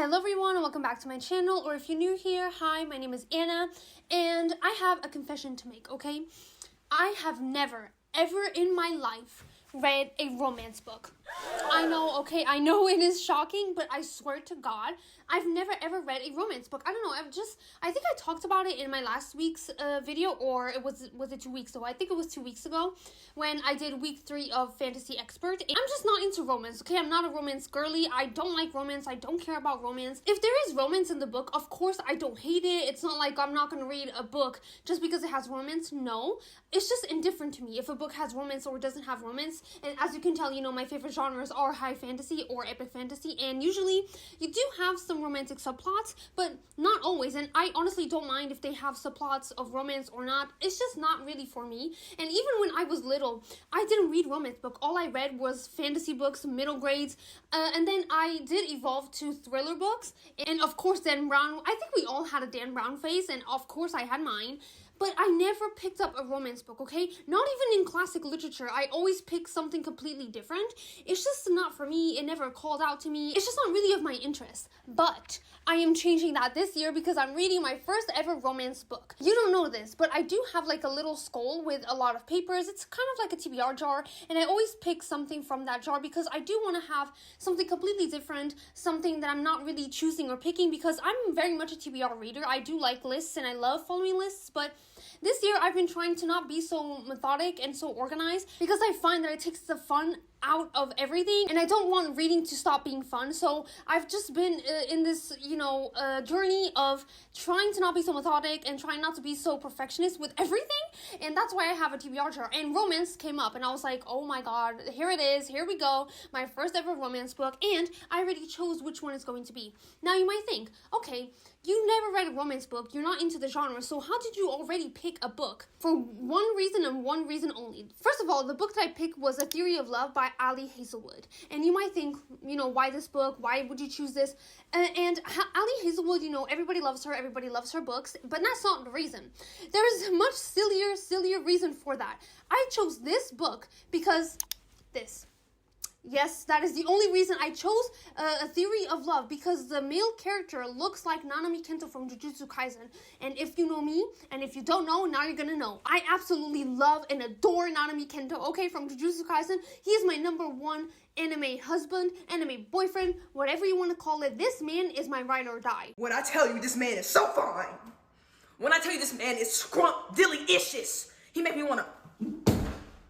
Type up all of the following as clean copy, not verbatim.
Hello everyone and welcome back to my channel, or if you're new here, hi, my name is Anna, and I have a confession to make, okay? I have never, ever in my life read a romance book. I know, okay, I know it is shocking, but I swear to God, I've never ever read a romance book. I don't know, I think I talked about it in my last week's video, or was it 2 weeks ago? I think it was 2 weeks ago when I did week 3 of Fantasy Expert. I'm just not into romance, okay? I'm not a romance girly. I don't like romance. I don't care about romance. If there is romance in the book, of course, I don't hate it. It's not like I'm not gonna read a book just because it has romance. No, it's just indifferent to me if a book has romance or doesn't have romance. And as you can tell, you know, my favorite genres are high fantasy or epic fantasy, and usually you do have some romantic subplots, but not always. And I honestly don't mind if they have subplots of romance or not. It's just not really for me. And even when I was little, I didn't read romance book. All I read was fantasy books, middle grades, and then I did evolve to thriller books, and of course Dan Brown. I think we all had a Dan Brown phase, and of course I had mine. But I never picked up a romance book, okay? Not even in classic literature. I always pick something completely different. It's just not for me. It never called out to me. It's just not really of my interest. But I am changing that this year because I'm reading my first ever romance book. You don't know this, but I do have like a little skull with a lot of papers. It's kind of like a TBR jar, and I always pick something from that jar because I do want to have something completely different, something that I'm not really choosing or picking, because I'm very much a TBR reader. I do like lists and I love following lists, but this year I've been trying to not be so methodic and so organized because I find that it takes the fun out of everything, and I don't want reading to stop being fun. So I've just been in this, journey of trying to not be so methodic and trying not to be so perfectionist with everything, and that's why I have a TBR jar. And romance came up, and I was like, oh my god, here it is, here we go, my first ever romance book, and I already chose which one it's going to be. Now you might think, okay, you never read a romance book, you're not into the genre, so how did you already pick a book? For one reason and one reason only. First of all, the book that I picked was A Theory of Love by Ali Hazelwood. And you might think, why this book? Why would you choose this? And Ali Hazelwood, everybody loves her books, but that's not the reason. There's a much sillier reason for that. I chose this book because this. Yes, that is the only reason I chose A Theory of Love, because the male character looks like Nanami Kento from Jujutsu Kaisen. And if you know me, and if you don't know, now you're gonna know. I absolutely love and adore Nanami Kento, okay, from Jujutsu Kaisen. He is my number one anime husband, anime boyfriend, whatever you want to call it. This man is my ride or die. When I tell you this man is so fine, when I tell you this man is scrump-dilly-icious, he make me wanna,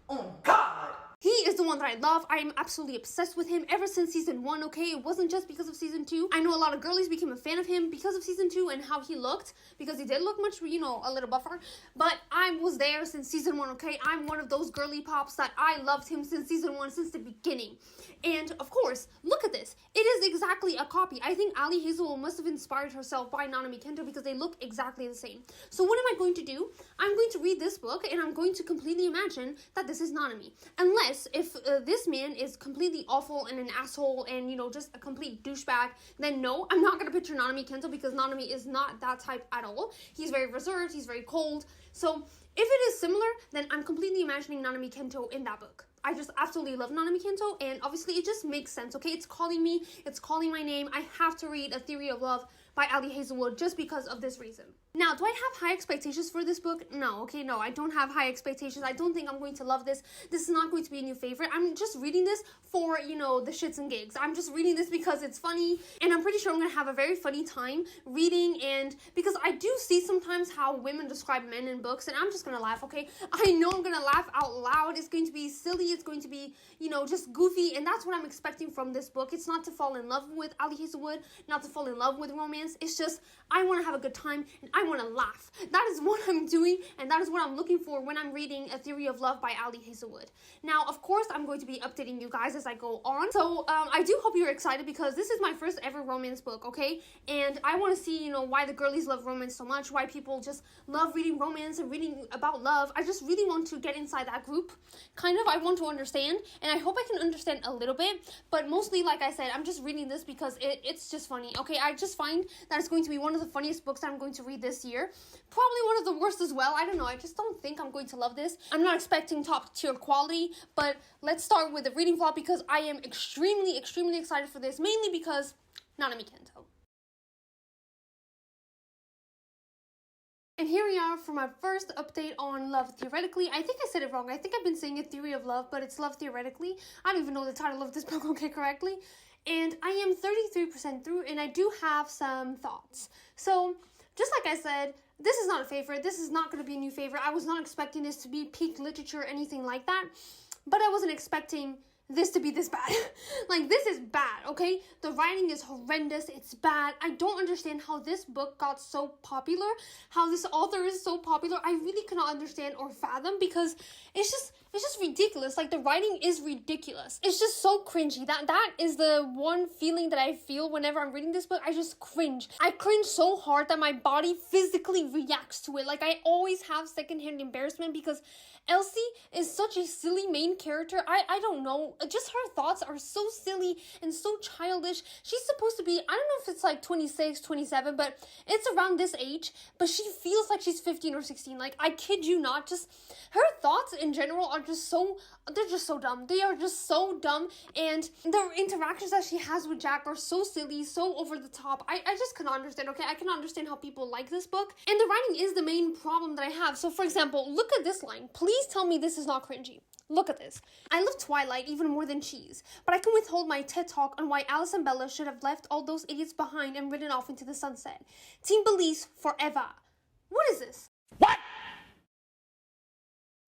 oh God. He is the one that I love. I am absolutely obsessed with him ever since season 1, okay? It wasn't just because of season 2. I know a lot of girlies became a fan of him because of season 2 and how he looked, because he did look much, a little buffer. But I was there since season 1, okay? I'm one of those girly pops that I loved him since season 1, since the beginning. And of course, look at this. It is exactly a copy. I think Ali Hazelwood must have inspired herself by Nanami Kento because they look exactly the same. So what am I going to do? I'm going to read this book and I'm going to completely imagine that this is Nanami. Unless if this man is completely awful and an asshole and, just a complete douchebag, then no, I'm not going to picture Nanami Kento, because Nanami is not that type at all. He's very reserved, he's very cold. So if it is similar, then I'm completely imagining Nanami Kento in that book. I just absolutely love Nanami Kento, and obviously it just makes sense, okay? It's calling me, it's calling my name. I have to read A Theory of Love by Ali Hazelwood just because of this reason. Now, do I have high expectations for this book? No, okay, no, I don't have high expectations. I don't think I'm going to love this. This is not going to be a new favorite. I'm just reading this for, the shits and gigs. I'm just reading this because it's funny, and I'm pretty sure I'm going to have a very funny time reading, and because I do see sometimes how women describe men in books, and I'm just going to laugh, okay? I know I'm going to laugh out loud. It's going to be silly. It's going to be, just goofy, and that's what I'm expecting from this book. It's not to fall in love with Ali Hazelwood, not to fall in love with romance. It's just, I want to have a good time, and I want to laugh. That is what I'm doing, and that is what I'm looking for when I'm reading A Theory of Love by Ali Hazelwood. Now, of course, I'm going to be updating you guys as I go on. So, I do hope you're excited, because this is my first ever romance book, okay? And I want to see, why the girlies love romance so much, why people just love reading romance and reading about love. I just really want to get inside that group. Kind of, I want to understand, and I hope I can understand a little bit, but mostly, like I said, I'm just reading this because it's just funny, okay? I just find that it's going to be one of the funniest books that I'm going to read this year. Probably one of the worst as well. I don't know. I just don't think I'm going to love this. I'm not expecting top tier quality, but let's start with the reading vlog because I am extremely excited for this, mainly because Nanami Kento. And here we are for my first update on Love Theoretically. I think I said it wrong. I think I've been saying a theory of love, but it's Love Theoretically. I don't even know the title of this book, okay, correctly. And I am 33% through, and I do have some thoughts. So, just like I said, this is not a favorite. This is not going to be a new favorite. I was not expecting this to be peak literature or anything like that. But I wasn't expecting this to be this bad. Like, this is bad, okay? The writing is horrendous. It's bad. I don't understand how this book got so popular, how this author is so popular. I really cannot understand or fathom, because it's just ridiculous. Like, the writing is ridiculous. It's just so cringy. That is the one feeling that I feel whenever I'm reading this book. I just cringe. I cringe so hard that my body physically reacts to it. Like, I always have secondhand embarrassment because Elsie is such a silly main character. I don't know. Just her thoughts are so silly and so childish. She's supposed to be, I don't know if it's like 26, 27, but it's around this age. But she feels like she's 15 or 16. Like, I kid you not. Just her thoughts in general are just so, they're just so dumb. They are just so dumb. And the interactions that she has with Jack are so silly, so over the top. I just cannot understand, okay? I cannot understand how people like this book. And the writing is the main problem that I have. So, for example, look at this line. Please tell me this is not cringy. Look at this. I love Twilight even more than cheese, but I can withhold my TED talk on why Alice and Bella should have left all those idiots behind and ridden off into the sunset. Team Belize forever. What is this? What?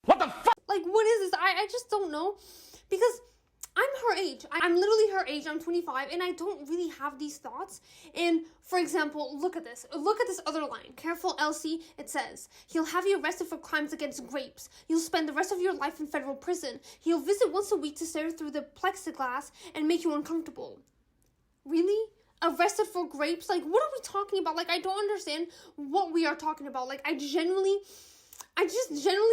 What the fuck? Like, what is this? I just don't know, because I'm her age. I'm literally her age. I'm 25, and I don't really have these thoughts. And, for example, look at this. Look at this other line. Careful, Elsie, it says. He'll have you arrested for crimes against grapes. You'll spend the rest of your life in federal prison. He'll visit once a week to stare through the plexiglass and make you uncomfortable. Really? Arrested for grapes? Like, what are we talking about? Like, I don't understand what we are talking about. Like, I just genuinely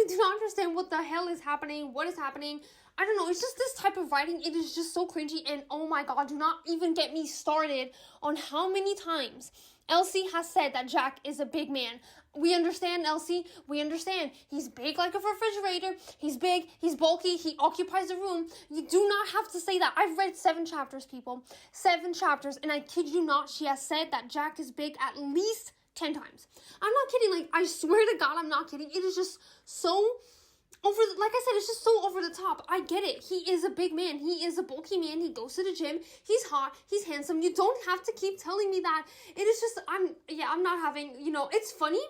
do not understand what the hell is happening, what is happening. I don't know, it's just this type of writing, it is just so cringy, and oh my god, do not even get me started on how many times Elsie has said that Jack is a big man. We understand, Elsie, we understand. He's big like a refrigerator, he's big, he's bulky, he occupies a room. You do not have to say that. I've read 7 chapters, people. 7 chapters, and I kid you not, she has said that Jack is big at least 10 times. I'm not kidding, like, I swear to God, I'm not kidding. It is just so like I said, it's just so over the top. I get it. He is a big man. He is a bulky man. He goes to the gym. He's hot. He's handsome. You don't have to keep telling me that. It is just, I'm not having, it's funny,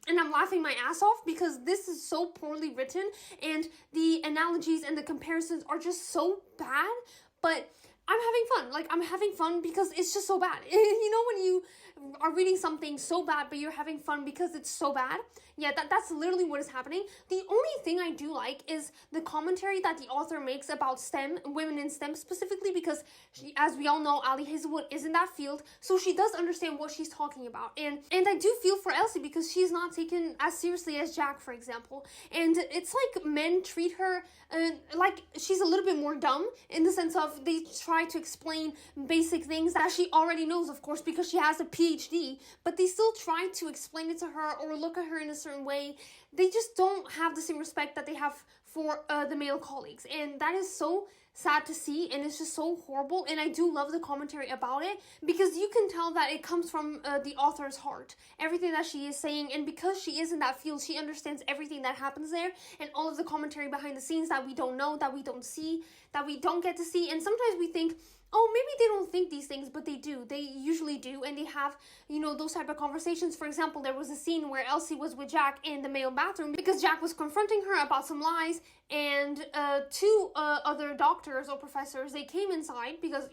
and I'm laughing my ass off because this is so poorly written, and the analogies and the comparisons are just so bad, but I'm having fun. Like, I'm having fun because it's just so bad. When you are reading something so bad, but you're having fun because it's so bad? Yeah, that's literally what is happening. The only thing I do like is the commentary that the author makes about STEM, women in STEM specifically, because she, as we all know, Ali Hazelwood is in that field, so she does understand what she's talking about. And I do feel for Elsie because she's not taken as seriously as Jack, for example. And it's like men treat her like she's a little bit more dumb, in the sense of they try to explain basic things that she already knows, of course, because she has a PhD, but they still try to explain it to her or look at her in a certain way. They just don't have the same respect that they have for the male colleagues, and that is so sad to see, and it's just so horrible. And I do love the commentary about it because you can tell that it comes from the author's heart, everything that she is saying, and because she is in that field, she understands everything that happens there, and all of the commentary behind the scenes that we don't know, that we don't see, that we don't get to see. And sometimes we think, oh, maybe they don't think these things, but they do. They usually do, and they have, those type of conversations. For example, there was a scene where Elsie was with Jack in the male bathroom because Jack was confronting her about some lies, and 2 other doctors or professors, they came inside because,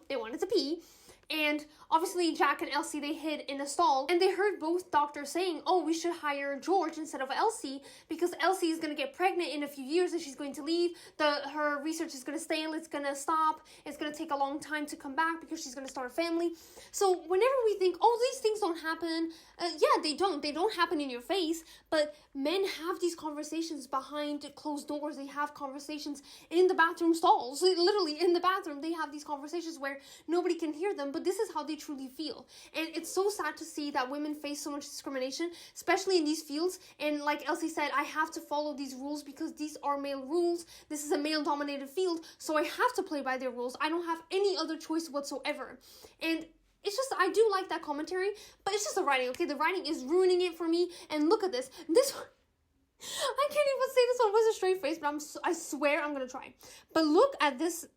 they wanted to pee. And obviously Jack and Elsie, they hid in a stall, and they heard both doctors saying, oh, we should hire George instead of Elsie because Elsie is going to get pregnant in a few years and she's going to leave. Her research is going to stale. It's going to stop. It's going to take a long time to come back because she's going to start a family. So whenever we think, oh, these things don't happen, yeah, they don't. They don't happen in your face, but men have these conversations behind closed doors. They have conversations in the bathroom stalls. Literally in the bathroom, they have these conversations where nobody can hear them, but this is how they truly feel. And it's so sad to see that women face so much discrimination, especially in these fields. And like Elsie said, I have to follow these rules because these are male rules. This is a male-dominated field, so I have to play by their rules. I don't have any other choice whatsoever. And It's just, I do like that commentary, but it's just the writing, okay? The writing is ruining it for me. And look at this. This one, I can't even say this one with a straight face, but I swear I'm gonna try. But look at this.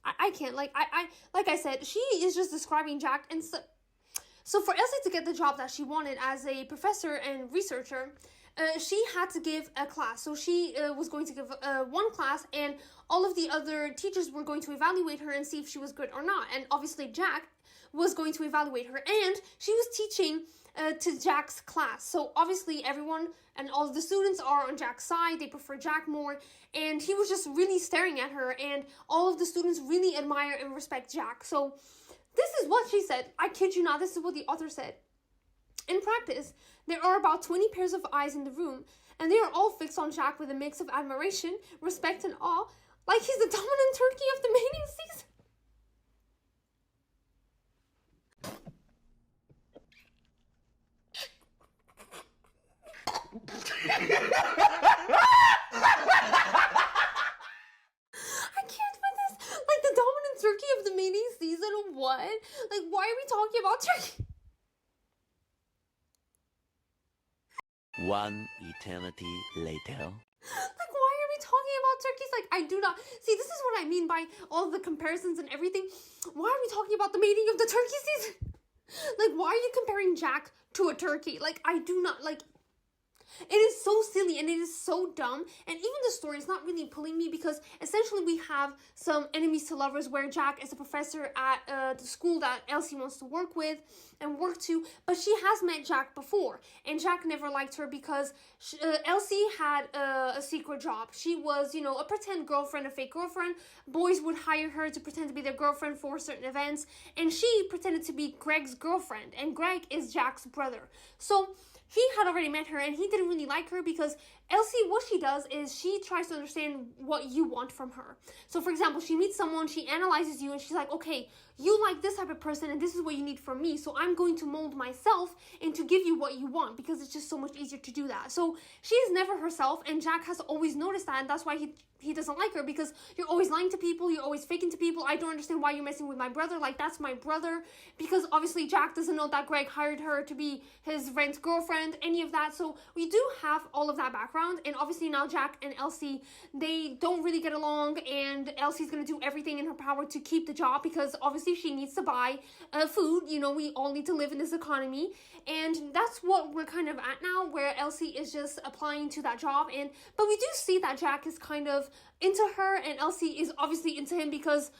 I can't, like I said, she is just describing Jack, and so for Elsie to get the job that she wanted as a professor and researcher, she had to give a class. So she was going to give one class, and all of the other teachers were going to evaluate her and see if she was good or not. And obviously Jack was going to evaluate her, and she was teaching to Jack's class. So obviously everyone and all of the students are on Jack's side. They prefer Jack more, and he was just really staring at her, and all of the students really admire and respect Jack. So this is what she said. I kid you not, this is what the author said. In practice, there are about 20 pairs of eyes in the room, and they are all fixed on Jack with a mix of admiration, respect, and awe, like he's the dominant turkey of the mating season. I can't with this. Like the dominant turkey of the mating season? What? Like, why are we talking about turkey? One eternity later. Like, why are we talking about turkeys? Like, I do not... See, this is what I mean by all the comparisons and everything. Why are we talking about the mating of the turkey season? Like, why are you comparing Jack to a turkey? Like, I do not... Like, it is so silly and it is so dumb, and even the story is not really pulling me, because essentially we have some enemies to lovers where Jack is a professor at the school that Elsie wants to work with and work to, but she has met Jack before, and Jack never liked her because Elsie had a secret job. She was, you know, a pretend girlfriend, a fake girlfriend. Boys would hire her to pretend to be their girlfriend for certain events, and she pretended to be Greg's girlfriend, and Greg is Jack's brother. So he had already met her, and he didn't really like her because Elsie, what she does is she tries to understand what you want from her. So, for example, she meets someone, she analyzes you, and she's like, okay, you like this type of person, and this is what you need from me, so I'm going to mold myself and to give you what you want, because it's just so much easier to do that. So, she is never herself, and Jack has always noticed that, and that's why he doesn't like her, because you're always lying to people, you're always faking to people. I don't understand why you're messing with my brother, like, that's my brother, because obviously Jack doesn't know that Greg hired her to be his rent girlfriend, any of that. So we do have all of that background, and obviously now Jack and Elsie, they don't really get along, and Elsie's gonna do everything in her power to keep the job, because obviously she needs to buy food. You know, we all need to live in this economy, and that's what we're kind of at now, where Elsie is just applying to that job. But we do see that Jack is kind of into her, and Elsie is obviously into him because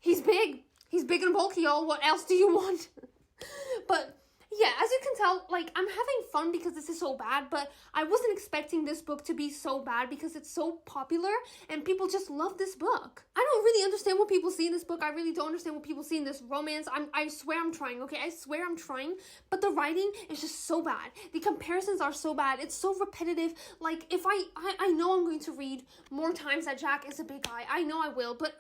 he's big and bulky, y'all. What else do you want? But yeah, as you can tell, like, I'm having fun because this is so bad, but I wasn't expecting this book to be so bad because it's so popular and people just love this book. I don't really understand what people see in this book. I really don't understand what people see in this romance. I swear I'm trying, okay? I swear I'm trying, but the writing is just so bad. The comparisons are so bad. It's so repetitive. Like, if I know I'm going to read more times that Jack is a big guy. I know I will, but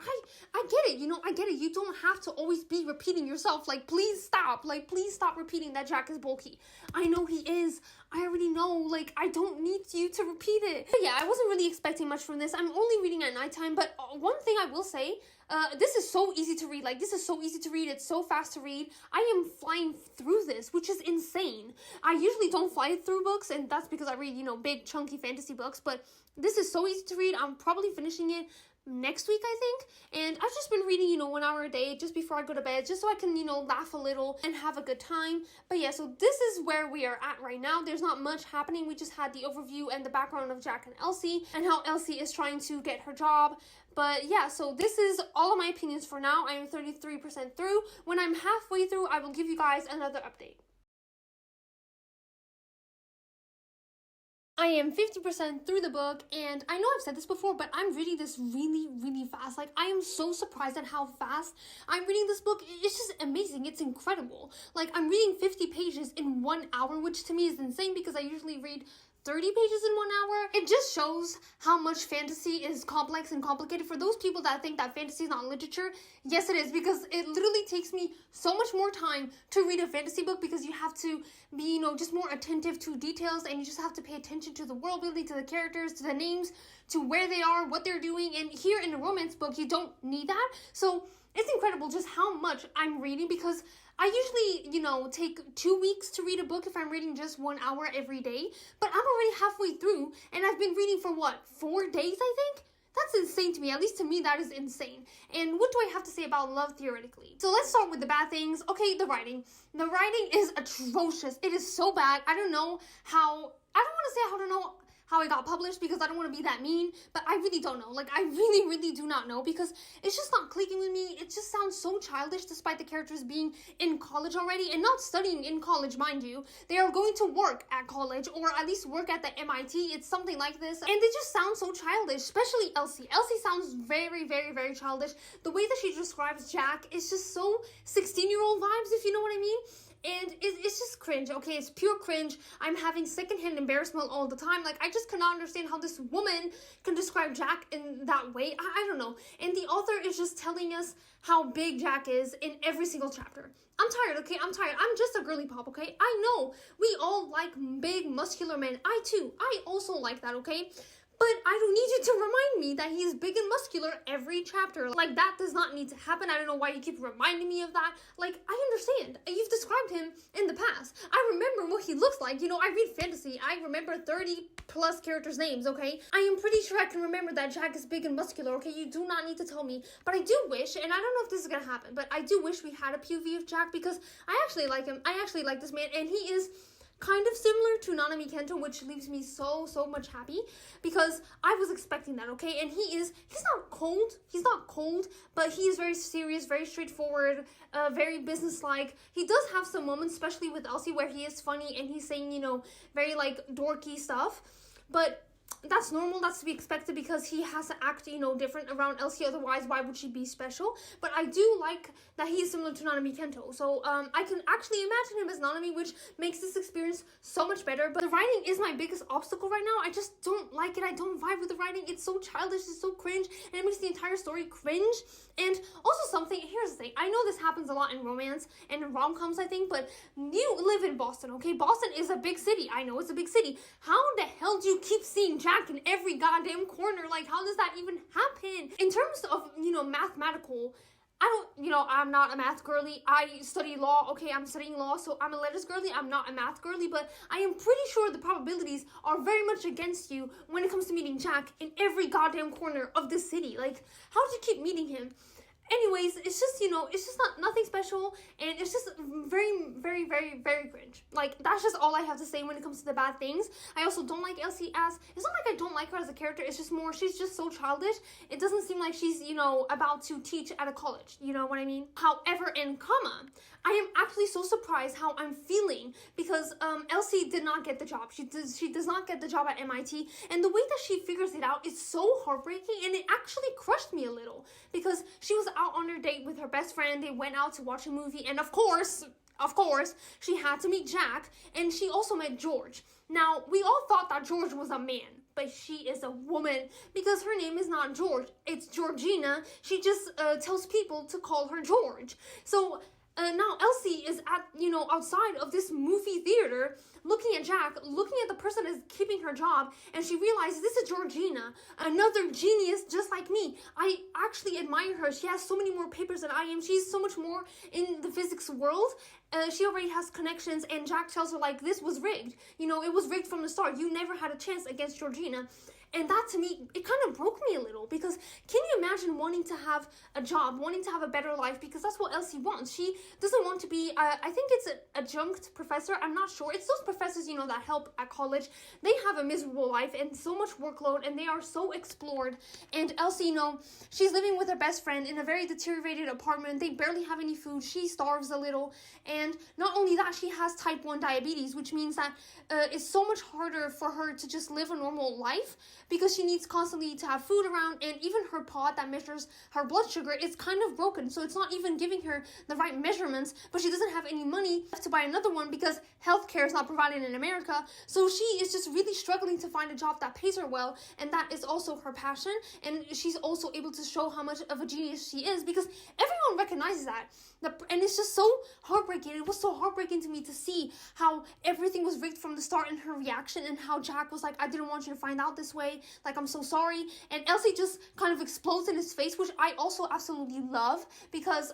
I get it, you know, I get it. You don't have to always be repeating yourself. Like, please stop. Like, please stop repeating that Jack is bulky. I know he is. I already know. Like, I don't need you to repeat it. But yeah, I wasn't really expecting much from this. I'm only reading at nighttime, but one thing I will say, this is so easy to read. Like, this is so easy to read. It's so fast to read. I am flying through this, which is insane. I usually don't fly through books, and that's because I read, you know, big, chunky fantasy books, but this is so easy to read. I'm probably finishing it next week, I think, and I've just been reading, you know, 1 hour a day just before I go to bed, just so I can, you know, laugh a little and have a good time. But yeah, so this is where we are at right now. There's not much happening. We just had the overview and the background of Jack and Elsie, and how Elsie is trying to get her job. But yeah, so this is all of my opinions for now. I am 33% through. When I'm halfway through, I will give you guys another update. I am 50% through the book, and I know I've said this before, but I'm reading this really, really fast. Like, I am so surprised at how fast I'm reading this book. It's just amazing. It's incredible. Like, I'm reading 50 pages in 1 hour, which to me is insane because I usually read 30 pages in 1 hour. It just shows how much fantasy is complex and complicated. For those people that think that fantasy is not literature, yes it is, because it literally takes me so much more time to read a fantasy book, because you have to be, you know, just more attentive to details, and you just have to pay attention to the world building, to the characters, to the names, to where they are, what they're doing. And here in a romance book, you don't need that. So it's incredible just how much I'm reading, because I usually, take 2 weeks to read a book if I'm reading just 1 hour every day. But I'm already halfway through, and I've been reading for 4 days, I think? That's insane to me. At least to me, that is insane. And what do I have to say about love theoretically? So let's start with the bad things. Okay, the writing. The writing is atrocious. It is so bad. I don't want to say I don't know how it got published because I don't want to be that mean, but I really don't know. Like, I really, really do not know because it's just not clicking with me. It just sounds so childish despite the characters being in college already and not studying in college, mind you. They are going to work at college or at least work at the MIT. It's something like this. And they just sound so childish, especially Elsie. Elsie sounds very, very, very childish. The way that she describes Jack is just so 16-year-old vibes, if you know what I mean. And it's just cringe, okay? It's pure cringe. I'm having secondhand embarrassment all the time. Like, I just cannot understand how this woman can describe Jack in that way. I don't know. And the author is just telling us how big Jack is in every single chapter. I'm tired, okay? I'm tired. I'm just a girly pop, okay? I know we all like big, muscular men. I too. I also like that, okay? But I don't need you to remind me that he's big and muscular every chapter. Like, that does not need to happen. I don't know why you keep reminding me of that. Like, I understand. You've described him in the past. I remember what he looks like. I read fantasy. I remember 30 plus characters' names, okay? I am pretty sure I can remember that Jack is big and muscular, okay? You do not need to tell me. But I do wish, and I don't know if this is gonna happen, but I do wish we had a POV of Jack because I actually like him. I actually like this man, and he is kind of similar to Nanami Kento, which leaves me so much happy because I was expecting that, okay? And he's not cold, but he is very serious, very straightforward, very businesslike. He does have some moments, especially with Elsie, where he is funny and he's saying, very dorky stuff, but that's normal, that's to be expected because he has to act, different around Elsie, otherwise why would she be special? But I do like that he is similar to Nanami Kento, so I can actually imagine him as Nanami, which makes this experience so much better. But the writing is my biggest obstacle right now. I just don't like it. I don't vibe with the writing. It's so childish, it's so cringe, and it makes the entire story cringe. And also here's the thing, I know this happens a lot in romance and in rom-coms, I think, but you live in Boston, okay? Boston is a big city. I know it's a big city. How the hell do you keep seeing Jack in every goddamn corner? Like, how does that even happen? In terms of, mathematical, I'm not a math girly. I study law, okay? I'm studying law, so I'm a letters girly. I'm not a math girly, but I am pretty sure the probabilities are very much against you when it comes to meeting Jack in every goddamn corner of this city. Like, how do you keep meeting him? Anyways, it's just, it's just nothing special, and it's just very, very, very, very cringe. Like, that's just all I have to say when it comes to the bad things. I also don't like Elsie it's not like I don't like her as a character, it's just more, she's just so childish. It doesn't seem like she's, about to teach at a college, you know what I mean? However, in comma, I am actually so surprised how I'm feeling because Elsie did not get the job. She does not get the job at MIT, and the way that she figures it out is so heartbreaking, and it actually crushed me a little because she was out on her date with her best friend. They went out to watch a movie, and of course, she had to meet Jack, and she also met George. Now, we all thought that George was a man, but she is a woman because her name is not George, it's Georgina. She just tells people to call her George. So now Elsie is at, outside of this movie theater, looking at Jack, looking at the person that's keeping her job, and she realizes this is Georgina, another genius just like me. I actually admire her. She has so many more papers than I am. She's so much more in the physics world. She already has connections, and Jack tells her, this was rigged. It was rigged from the start. You never had a chance against Georgina. And that, to me, it kind of broke me a little because can you imagine wanting to have a job, wanting to have a better life, because that's what Elsie wants. She doesn't want to be, I think it's an adjunct professor. I'm not sure. It's those professors, that help at college. They have a miserable life and so much workload, and they are so explored. And Elsie, she's living with her best friend in a very deteriorated apartment. They barely have any food. She starves a little. And not only that, she has type 1 diabetes, which means that it's so much harder for her to just live a normal life, because she needs constantly to have food around, and even her pod that measures her blood sugar is kind of broken, so it's not even giving her the right measurements, but she doesn't have any money to buy another one because healthcare is not provided in America, so she is just really struggling to find a job that pays her well, and that is also her passion, and she's also able to show how much of a genius she is because everyone recognizes that. And it's just so heartbreaking. It was so heartbreaking to me to see how everything was rigged from the start in her reaction, and how Jack was like, I didn't want you to find out this way. way, like, I'm so sorry. And Elsie just kind of explodes in his face, which I also absolutely love, because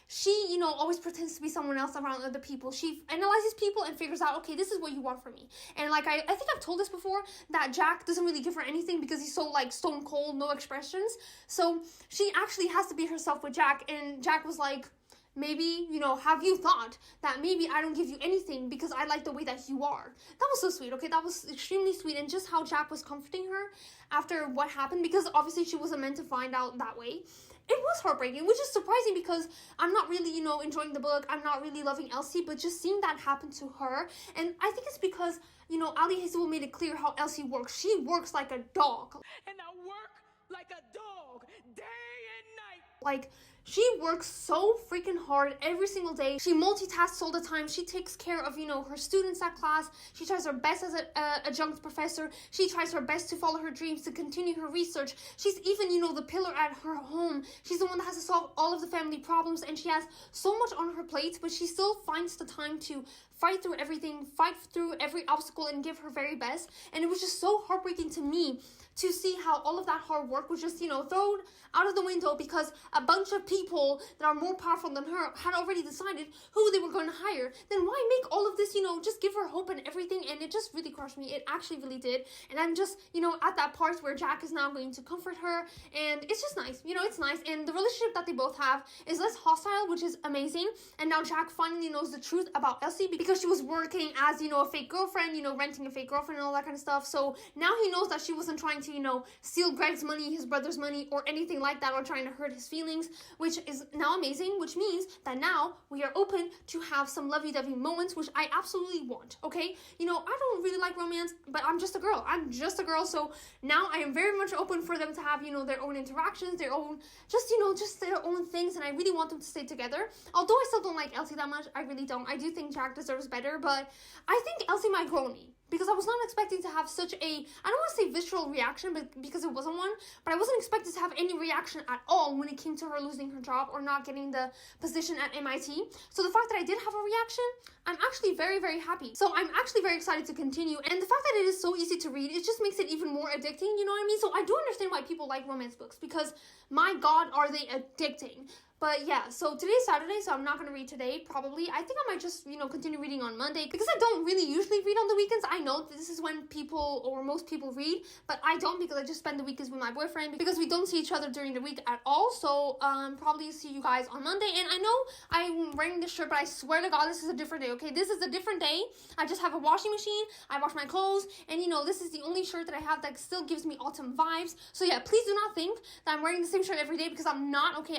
she, you know, always pretends to be someone else around other people. She analyzes people and figures out, okay, this is what you want from me. And like, I think I've told this before, that Jack doesn't really give her anything because he's so like stone cold, no expressions. So she actually has to be herself with Jack, and Jack was like, maybe, you know, have you thought that maybe I don't give you anything because I like the way that you are? That was so sweet, okay? That was extremely sweet. And just how Jack was comforting her after what happened, because obviously she wasn't meant to find out that way. It was heartbreaking, which is surprising because I'm not really, you know, enjoying the book. I'm not really loving Elsie, but just seeing that happen to her. And I think it's because, you know, Ali Hazelwood made it clear how Elsie works. She works like a dog. And I work like a dog day and night. Like, she works so freaking hard every single day. She multitasks all the time. She takes care of, you know, her students at class. She tries her best as an adjunct professor. She tries her best to follow her dreams, to continue her research. She's even, you know, the pillar at her home. She's the one that has to solve all of the family problems, and she has so much on her plate, but she still finds the time to fight through everything, fight through every obstacle, and give her very best. And it was just so heartbreaking to me to see how all of that hard work was just, you know, thrown out of the window because a bunch of people that are more powerful than her had already decided who they were going to hire. Then why make all of this, you know, just give her hope and everything? And it just really crushed me. It actually really did. And I'm just, you know, at that part where Jack is now going to comfort her, and it's just nice. You know, it's nice. And the relationship that they both have is less hostile, which is amazing. And now Jack finally knows the truth about Elsie because she was working as, you know, a fake girlfriend, you know, renting a fake girlfriend and all that kind of stuff. So now he knows that she wasn't trying to, you know, steal Greg's money, his brother's money, or anything like that, or trying to hurt his feelings, which is now amazing, which means that now we are open to have some lovey-dovey moments, which I absolutely want, okay? You know, I don't really like romance, but I'm just a girl. I'm just a girl, so now I am very much open for them to have, you know, their own interactions, their own, just, you know, just their own things, and I really want them to stay together. Although I still don't like Elsie that much, I really don't. I do think Jack deserves better, but I think Elsie might grow on me. Because I was not expecting to have such a, I don't want to say visceral reaction, but because it wasn't one, but I wasn't expecting to have any reaction at all when it came to her losing her job or not getting the position at MIT. So the fact that I did have a reaction, I'm actually very, very happy. So I'm actually very excited to continue. And the fact that it is so easy to read, it just makes it even more addicting, you know what I mean? So I do understand why people like romance books, because my God, are they addicting. But yeah, so today's Saturday, so I'm not going to read today, probably. I think I might just, you know, continue reading on Monday, because I don't really usually read on the weekends. I know this is when people, or most people, read, but I don't, because I just spend the weekends with my boyfriend, because we don't see each other during the week at all. So probably see you guys on Monday. And I know I'm wearing this shirt, but I swear to God, this is a different day, okay? This is a different day. I just have a washing machine, I wash my clothes, and you know, this is the only shirt that I have that still gives me autumn vibes. So yeah, please do not think that I'm wearing the same shirt every day, because I'm not, okay?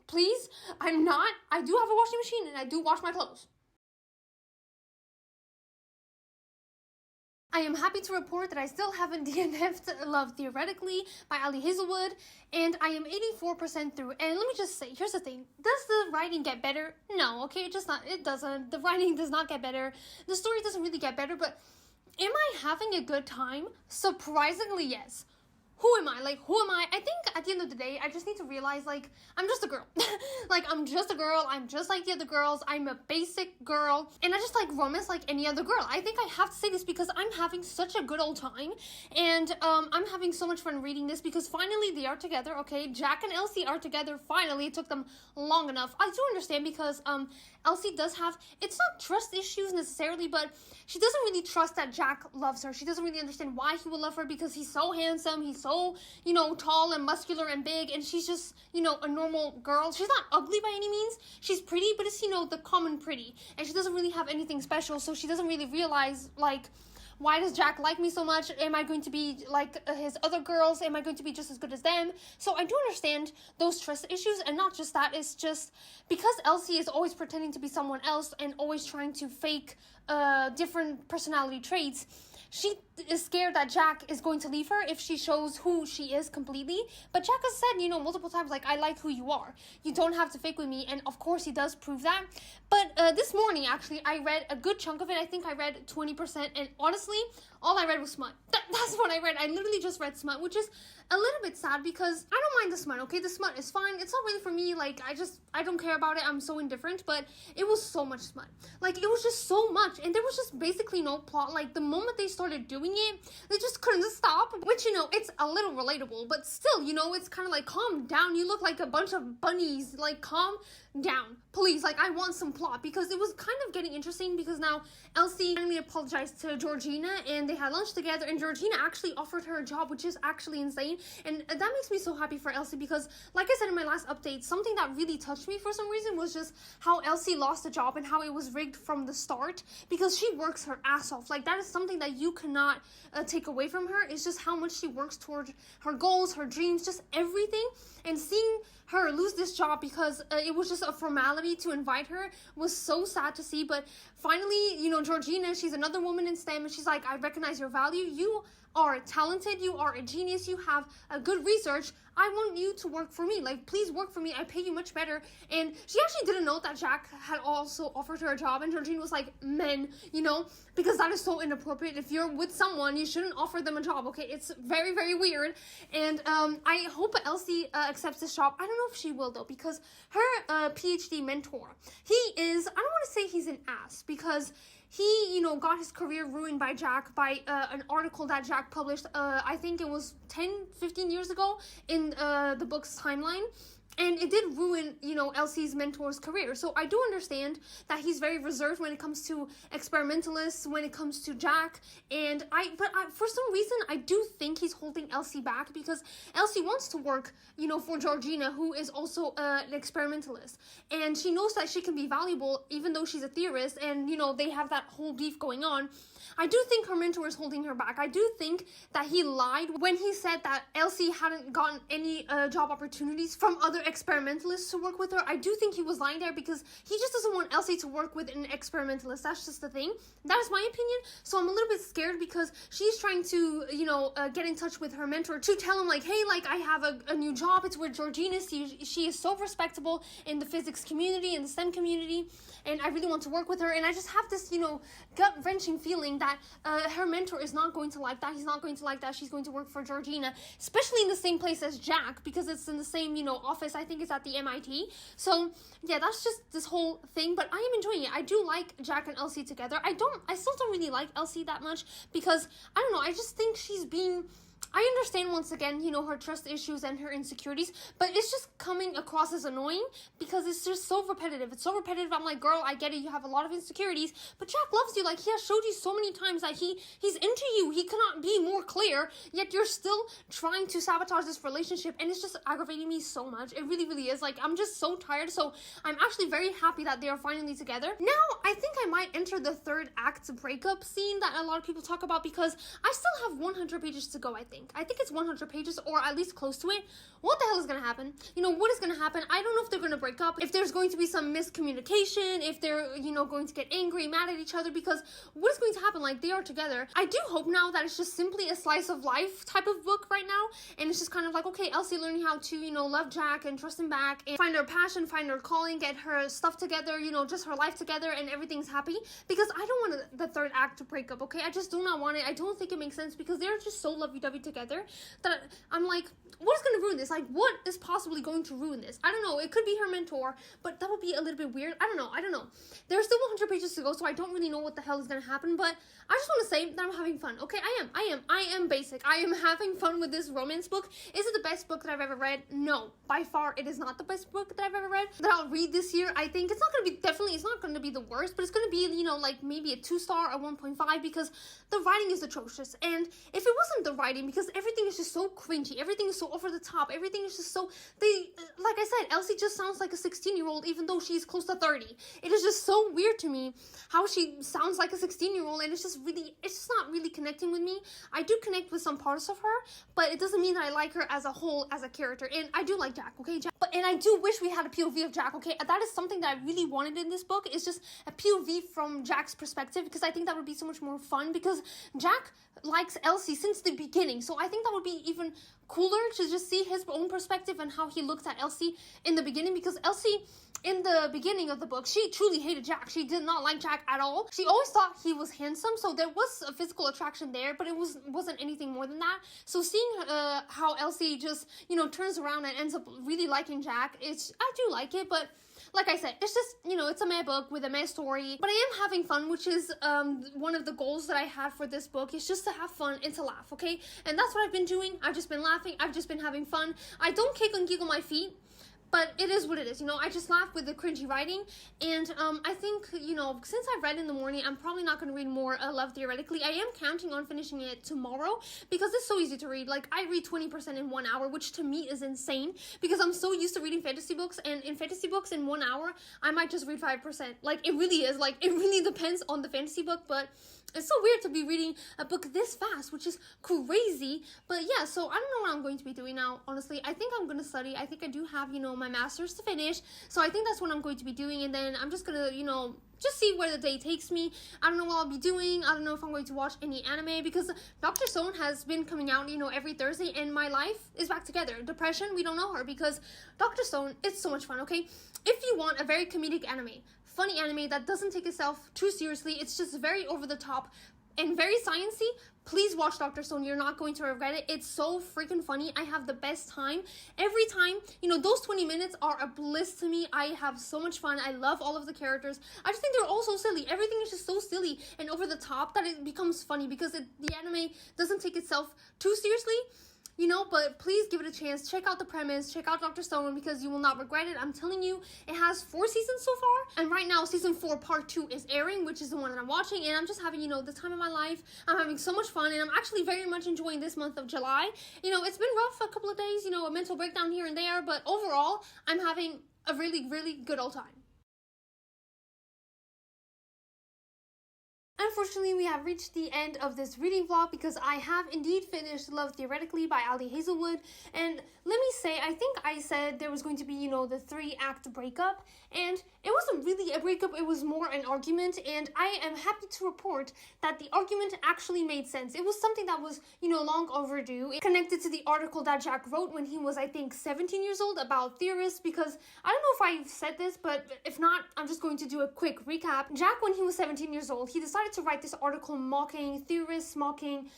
Please, I'm not. I do have a washing machine, and I do wash my clothes. I am happy to report that I still haven't DNF'd Love Theoretically by Ali Hazelwood, and I am 84% through. And let me just say, here's the thing. Does the writing get better? No, okay, it doesn't. The writing does not get better. The story doesn't really get better, but am I having a good time? Surprisingly, yes. Who am I? Like, who am I? I think at the end of the day, I just need to realize, like, I'm just a girl. Like, I'm just a girl. I'm just like the other girls. I'm a basic girl. And I just like romance like any other girl. I think I have to say this because I'm having such a good old time. And I'm having so much fun reading this because finally they are together, okay? Jack and Elsie are together. Finally, it took them long enough. I do understand because Elsie does have, it's not trust issues necessarily, but she doesn't really trust that Jack loves her. She doesn't really understand why he would love her because he's so handsome. He's so, you know, tall and muscular and big, and she's just, you know, a normal girl. She's not ugly by any means. She's pretty, but it's, you know, the common pretty, and she doesn't really have anything special, so she doesn't really realize, like, why does Jack like me so much? Am I going to be like his other girls? Am I going to be just as good as them? So I do understand those trust issues, and not just that, it's just because Elsie is always pretending to be someone else and always trying to fake different personality traits. She is scared that Jack is going to leave her if she shows who she is completely. But Jack has said, you know, multiple times, like, I like who you are. You don't have to fake with me. And of course he does prove that. But this morning, actually, I read a good chunk of it. I think I read 20%. And honestly, all I read was smut. That's what I read. I literally just read smut, which is a little bit sad because I don't mind the smut, okay? The smut is fine. It's not really for me. Like, I don't care about it. I'm so indifferent. But it was so much smut. Like, it was just so much. And there was just basically no plot. Like, the moment they started started doing it, they just couldn't stop, which, you know, it's a little relatable, but still, you know, it's kind of like, calm down, you look like a bunch of bunnies, like, calm down, please, like, I want some plot, because it was kind of getting interesting, because now Elsie finally apologized to Georgina, and they had lunch together, and Georgina actually offered her a job, which is actually insane, and that makes me so happy for Elsie, because, like I said in my last update, something that really touched me for some reason was just how Elsie lost the job, and how it was rigged from the start, because she works her ass off. Like, that is something that you cannot take away from her. It's just how much she works toward her goals, her dreams, just everything, and seeing her lose this job because it was just a formality to invite her was so sad to see. But finally, you know, Georgina, she's another woman in STEM, and she's like, I recognize your value. You are talented, you are a genius, you have a good research. I want you to work for me. Like, please work for me. I pay you much better. And she actually didn't know that Jack had also offered her a job, and Georgina was like, men, you know, because that is so inappropriate. If you're with someone, you shouldn't offer them a job, okay? It's very, very weird. And I hope Elsie accepts this job. I don't know if she will, though, because her PhD mentor, he is, I don't want to say he's an ass, because he, you know, got his career ruined by Jack by an article that Jack published, I think it was 10-15 years ago in the book's timeline. And it did ruin, you know, Elsie's mentor's career. So I do understand that he's very reserved when it comes to experimentalists, when it comes to Jack. But for some reason, I do think he's holding Elsie back, because Elsie wants to work, you know, for Georgina, who is also an experimentalist. And she knows that she can be valuable, even though she's a theorist. And, you know, they have that whole beef going on. I do think her mentor is holding her back. I do think that he lied when he said that Elsie hadn't gotten any job opportunities from other experimentalists to work with her. I do think he was lying there, because he just doesn't want Elsie to work with an experimentalist. That's just the thing. That is my opinion. So I'm a little bit scared, because she's trying to, you know, get in touch with her mentor to tell him, like, hey, like, I have a new job. It's with Georgina. She is so respectable in the physics community, in the STEM community, and I really want to work with her. And I just have this, you know, gut-wrenching feeling that her mentor is not going to like that. He's not going to like that. She's going to work for Georgina, especially in the same place as Jack, because it's in the same, you know, office. I think it's at the MIT. So yeah, that's just this whole thing, but I am enjoying it. I do like Jack and Elsie together. I still don't really like Elsie that much, because I don't know, I just think she's being, I understand, once again, you know, her trust issues and her insecurities, but it's just coming across as annoying, because it's just so repetitive. It's so repetitive. I'm like, girl, I get it. You have a lot of insecurities, but Jack loves you. Like, he has showed you so many times that he's into you. He cannot be more clear, yet you're still trying to sabotage this relationship, and it's just aggravating me so much. It really, really is. Like, I'm just so tired, so I'm actually very happy that they are finally together. Now, I think I might enter the third act breakup scene that a lot of people talk about, because I still have 100 pages to go, I think. I think it's 100 pages, or at least close to it. What the hell is going to happen? You know, what is going to happen? I don't know if they're going to break up, if there's going to be some miscommunication, if they're, you know, going to get angry, mad at each other, because what is going to happen? Like, they are together. I do hope now that it's just simply a slice of life type of book right now, and it's just kind of like, okay, Elsie learning how to, you know, love Jack and trust him back, and find her passion, find her calling, get her stuff together, you know, just her life together, and everything's happy, because I don't want the third act to break up, okay? I just do not want it. I don't think it makes sense, because they're just so lovey-dovey together that I'm like, what is going to ruin this? Like, what is possibly going to ruin this? I don't know. It could be her mentor, but that would be a little bit weird. I don't know. There's still 100 pages to go, so I don't really know what the hell is going to happen, but I just want to say that I'm having fun. Okay, I am basic. I am having fun with this romance book. Is it the best book that I've ever read? No. By far, it is not the best book that I've ever read that I'll read this year. I think it's not going to be, definitely, it's not going to be the worst, but it's going to be, you know, like maybe a 2-star or 1.5, because the writing is atrocious. And if it wasn't the writing, because everything is just so cringy, everything is so over the top, everything is just so, like I said, Elsie just sounds like a 16-year-old, even though she's close to 30. It is just so weird to me how she sounds like a 16-year-old, and it's just not really connecting with me. I do connect with some parts of her, but it doesn't mean that I like her as a whole, as a character. And I do like Jack, okay? And I do wish we had a POV of Jack, okay? That is something that I really wanted in this book, is just a POV from Jack's perspective, because I think that would be so much more fun, because Jack likes Elsie since the beginning, so I think that would be even cooler to just see his own perspective and how he looked at Elsie in the beginning, because Elsie, in the beginning of the book, she truly hated Jack. She did not like Jack at all. She always thought he was handsome, so there was a physical attraction there, but it wasn't anything more than that. So seeing how Elsie just, you know, turns around and ends up really liking Jack, I do like it, but like I said, it's just, it's a meh book with a meh story, but I am having fun, which is one of the goals that I had for this book, is just to have fun and to laugh, okay? And that's what I've been doing. I've just been laughing. I've just been having fun. I don't kick and giggle my feet, but it is what it is, I just laugh with the cringy writing, and I think, since I've read in the morning, I'm probably not going to read more Love Theoretically. I am counting on finishing it tomorrow, because it's so easy to read. Like, I read 20% in 1 hour, which to me is insane, because I'm so used to reading fantasy books, and in fantasy books, in 1 hour, I might just read 5%. Like, it really is, like, it really depends on the fantasy book, but it's so weird to be reading a book this fast, which is crazy. But yeah, so I don't know what I'm going to be doing now, honestly. I think I'm going to study. I think I do have, my master's to finish. So I think that's what I'm going to be doing. And then I'm just going to, just see where the day takes me. I don't know what I'll be doing. I don't know if I'm going to watch any anime, because Dr. Stone has been coming out, every Thursday, and my life is back together. Depression, we don't know her, because Dr. Stone, it's so much fun, okay? If you want a very comedic anime, funny anime that doesn't take itself too seriously, it's just very over the top and very sciencey, please watch Dr. Stone. You're not going to regret it. It's so freaking funny. I have the best time every time. Those 20 minutes are a bliss to me. I have so much fun. I love all of the characters. I just think they're all so silly. Everything is just so silly and over the top that it becomes funny, because the anime doesn't take itself too seriously. But please give it a chance. Check out the premise. Check out Dr. Stone, because you will not regret it. I'm telling you, it has 4 seasons so far. And right now, season 4, part 2 is airing, which is the one that I'm watching. And I'm just having, the time of my life. I'm having so much fun. And I'm actually very much enjoying this month of July. It's been rough a couple of days, a mental breakdown here and there. But overall, I'm having a really, really good old time. Unfortunately, we have reached the end of this reading vlog, because I have indeed finished Love Theoretically by Ali Hazelwood. And let me say, I think I said there was going to be, the 3-act breakup, and it wasn't really a breakup, it was more an argument, and I am happy to report that the argument actually made sense. It was something that was, long overdue. It connected to the article that Jack wrote when he was, I think, 17 years old, about theorists, because I don't know if I've said this, but if not, I'm just going to do a quick recap. Jack, when he was 17 years old, he decided to write this article mocking theorists, mocking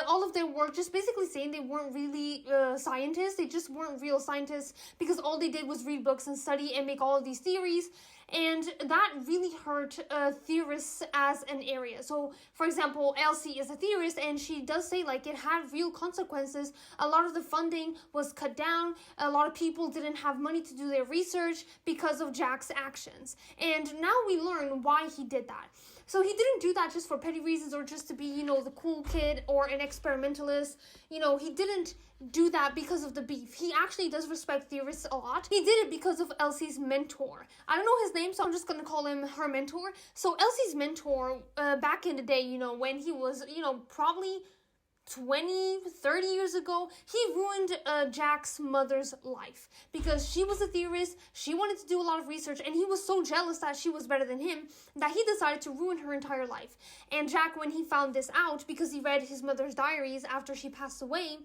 all of their work, just basically saying they weren't really scientists. They just weren't real scientists, because all they did was read books and study and make all of these theories. And that really hurt theorists as an area. So, for example, Elsie is a theorist, and she does say, like, it had real consequences. A lot of the funding was cut down. A lot of people didn't have money to do their research because of Jack's actions. And now we learn why he did that. So he didn't do that just for petty reasons, or just to be, the cool kid or an experimentalist. He didn't do that because of the beef. He actually does respect theorists a lot. He did it because of Elsie's mentor. I don't know his name, so I'm just gonna call him her mentor. So Elsie's mentor, back in the day, when he was, probably 20, 30 years ago, he ruined Jack's mother's life, because she was a theorist. She wanted to do a lot of research, and he was so jealous that she was better than him that he decided to ruin her entire life. And Jack, when he found this out, because he read his mother's diaries after she passed away,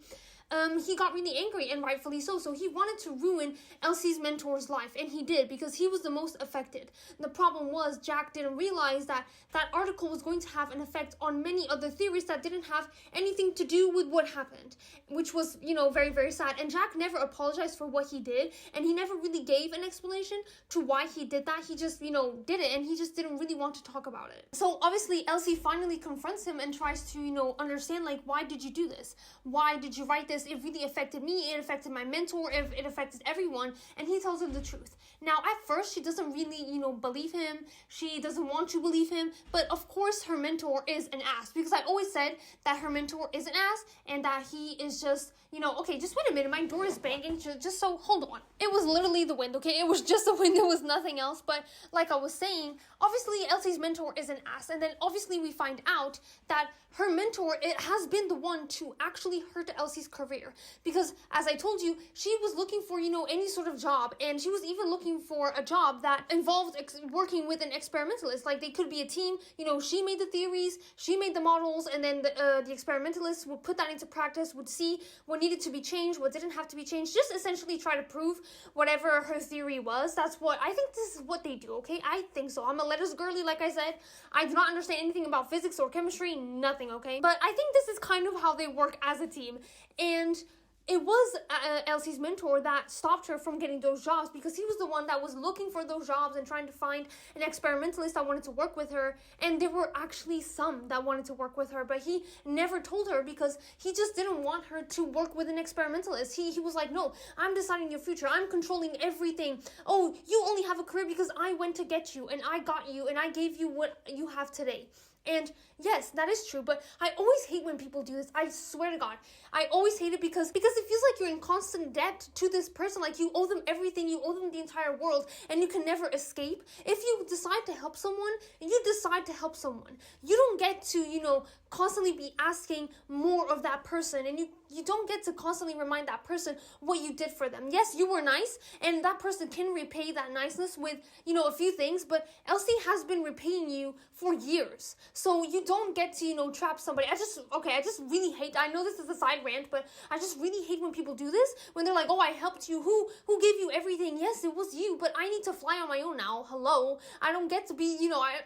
he got really angry, and rightfully so. So he wanted to ruin Elsie's mentor's life, and he did, because he was the most affected. The problem was, Jack didn't realize that that article was going to have an effect on many other theories that didn't have anything to do with what happened, which was, very, very sad. And Jack never apologized for what he did, and he never really gave an explanation to why he did that. He just, did it, and he just didn't really want to talk about it. So obviously, Elsie finally confronts him and tries to, understand, like, why did you do this? Why did you write this? It really affected me. It affected my mentor. It affected everyone. And he tells her the truth. Now, at first, she doesn't really, believe him. She doesn't want to believe him. But of course, her mentor is an ass, because I always said that her mentor is an ass, and that he is just, okay, just wait a minute. My door is banging. Just so, hold on. It was literally the wind, okay? It was just the wind. There was nothing else. But like I was saying, obviously, Elsie's mentor is an ass. And then obviously we find out that her mentor, it has been the one to actually hurt Elsie's career. Because, as I told you, she was looking for, any sort of job. And she was even looking for a job that involved working with an experimentalist. Like, they could be a team. She made the theories, she made the models, and then the experimentalists would put that into practice, would see what needed to be changed, what didn't have to be changed, just essentially try to prove whatever her theory was. That's what, I think this is what they do, okay? I think so. I'm a letters girly, like I said. I do not understand anything about physics or chemistry, nothing, okay? But I think this is kind of how they work as a team. And it was Elsie's mentor that stopped her from getting those jobs, because he was the one that was looking for those jobs and trying to find an experimentalist that wanted to work with her. And there were actually some that wanted to work with her, but he never told her because he just didn't want her to work with an experimentalist. He was like, no, I'm deciding your future. I'm controlling everything. Oh, you only have a career because I went to get you and I got you and I gave you what you have today. And yes, that is true, but I always hate when people do this. I swear to God. I always hate it because it feels like you're in constant debt to this person. Like you owe them everything, you owe them the entire world, and you can never escape. If you decide to help someone, you decide to help someone. You don't get to, constantly be asking more of that person, and you don't get to constantly remind that person what you did for them. Yes, you were nice, and that person can repay that niceness with, a few things, but Elsie has been repaying you for years. So you don't get to, trap somebody. I just really hate, I know this is a side rant, but I just really hate when people do this, when they're like, oh, I helped you. Who gave you everything? Yes, it was you, but I need to fly on my own now. Hello. I don't get to be,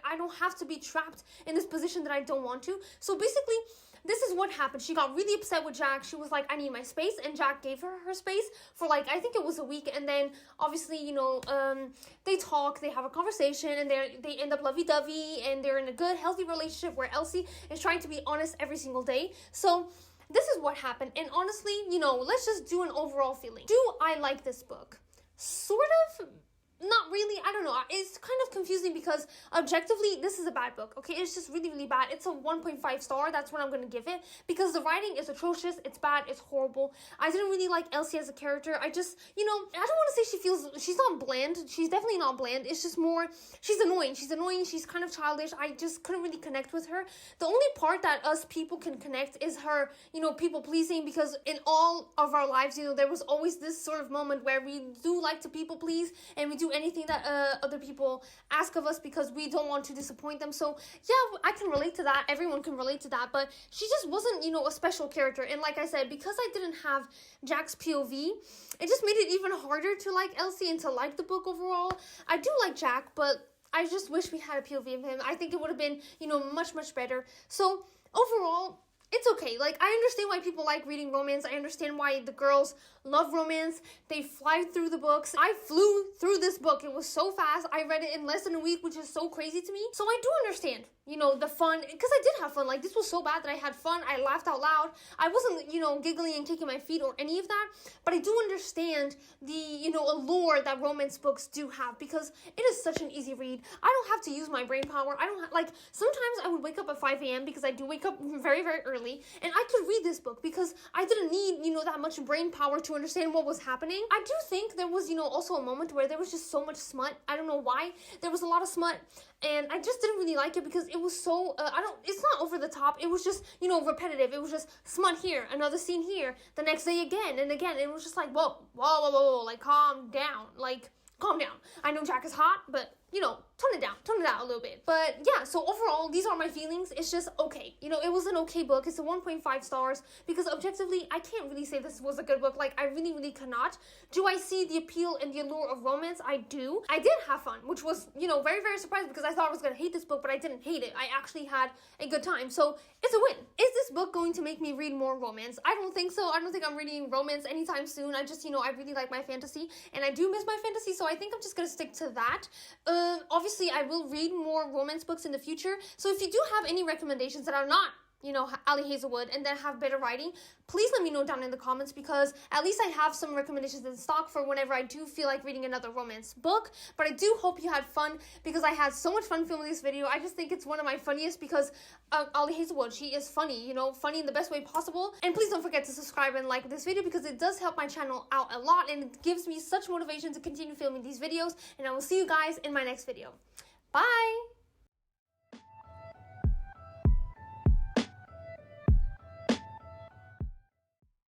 I don't have to be trapped in this position that I don't want to. So basically, this is what happened. She got really upset with Jack. She was like, I need my space. And Jack gave her space for I think it was a week. And then obviously, they talk, they have a conversation, and they end up lovey-dovey, and they're in a good, healthy relationship where Elsie is trying to be honest every single day. So this is what happened. And honestly, let's just do an overall feeling. Do I like this book? Sort of. Not really, I don't know. It's kind of confusing because objectively, this is a bad book, okay? It's just really, really bad. It's a 1.5 star. That's what I'm going to give it because the writing is atrocious. It's bad. It's horrible. I didn't really like Elsie as a character. I just, I don't want to say she's not bland. She's definitely not bland. It's just more, she's annoying. She's kind of childish. I just couldn't really connect with her. The only part that us people can connect is her, people pleasing, because in all of our lives, there was always this sort of moment where we do like to people please, and we do anything that other people ask of us because we don't want to disappoint them. So yeah, I can relate to that. Everyone can relate to that, but she just wasn't, a special character. And like I said, because I didn't have Jack's POV, it just made it even harder to like Elsie and to like the book overall. I do like Jack, but I just wish we had a POV of him. I think it would have been, much, much better. So overall, it's okay. I understand why people like reading romance. I understand why the girls love romance. They fly through the books. I flew through this book. It was so fast. I read it in less than a week, which is so crazy to me. So I do understand, the fun, because I did have fun. This was so bad that I had fun. I laughed out loud. I wasn't, giggling and kicking my feet or any of that, but I do understand the, allure that romance books do have, because it is such an easy read. I don't have to use my brain power. I don't sometimes I would wake up at 5 a.m. because I do wake up very, very early, and I could read this book because I didn't need, that much brain power to understand what was happening. I do think there was, also a moment where there was just so much smut. I don't know why. There was a lot of smut, and I just didn't really like it because it was so, it's not over the top. It was just, repetitive. It was just smut here, another scene here, the next day again and again. It was just like, whoa, calm down. Calm down. I know Jack is hot, but, tone it down a little bit. But yeah, so overall, these are my feelings. It's just okay. It was an okay book. It's a 1.5 stars because objectively, I can't really say this was a good book. I really, really cannot. Do I see the appeal and the allure of romance? I do. I did have fun, which was, very, very surprising because I thought I was going to hate this book, but I didn't hate it. I actually had a good time. So it's a win. Is this book going to make me read more romance? I don't think so. I don't think I'm reading romance anytime soon. I just, I really like my fantasy, and I do miss my fantasy, so I think I'm just going to stick to that. Obviously, I will read more romance books in the future. So if you do have any recommendations that are not, Ali Hazelwood and that have better writing, please let me know down in the comments, because at least I have some recommendations in stock for whenever I do feel like reading another romance book. But I do hope you had fun, because I had so much fun filming this video. I just think it's one of my funniest because Ali Hazelwood, she is funny, funny in the best way possible. And please don't forget to subscribe and like this video because it does help my channel out a lot, and it gives me such motivation to continue filming these videos. And I will see you guys in my next video. Bye!